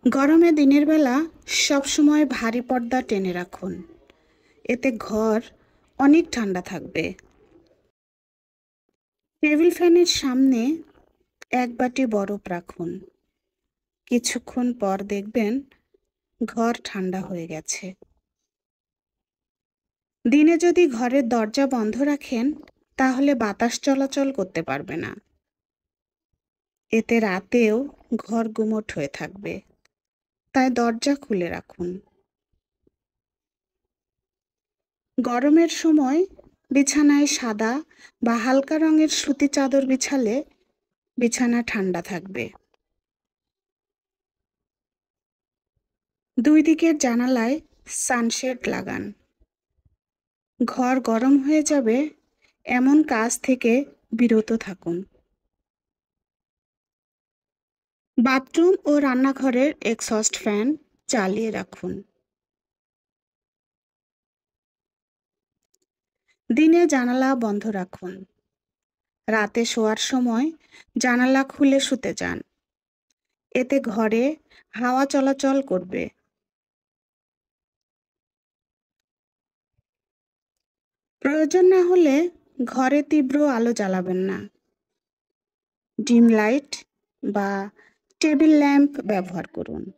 গরমে দিনের বেলা সবসময় ভারী পর্দা টেনে রাখুন। এতে ঘর অনেক ঠান্ডা থাকবে। টেবিল ফ্যানের সামনে এক বাটি বরফ রাখুন। কিছুক্ষণ পর দেখবেন ঘর ঠান্ডা হয়ে গেছে। দিনে যদি ঘরের দরজা বন্ধ রাখেন তাহলে বাতাস চলাচল করতে পারবে না। এতে রাতেও ঘর গুমোট হয়ে থাকবে, তাই দরজা খুলে রাখুন। গরমের সময় বিছানায় সাদা বা হালকা রঙের সুতি চাদর বিছালে বিছানা ঠান্ডা থাকবে। দুই দিকের জানালায় সানশেড লাগান। ঘর গরম হয়ে যাবে এমন কাজ থেকে বিরত থাকুন। বাথরুম ও রান্নাঘরের এক্সস্ট ফ্যান চালিয়ে রাখুন। দিনে জানালা বন্ধ রাখুন। রাতে শোয়ার সময় জানালা খুলে শুতে যান। এতে ঘরে হাওয়া চলাচল করবে। প্রয়োজন না হলে ঘরে তীব্র আলো জ্বালাবেন না। ডিম লাইট বা টেবিল ল্যাম্প ব্যবহার করুন।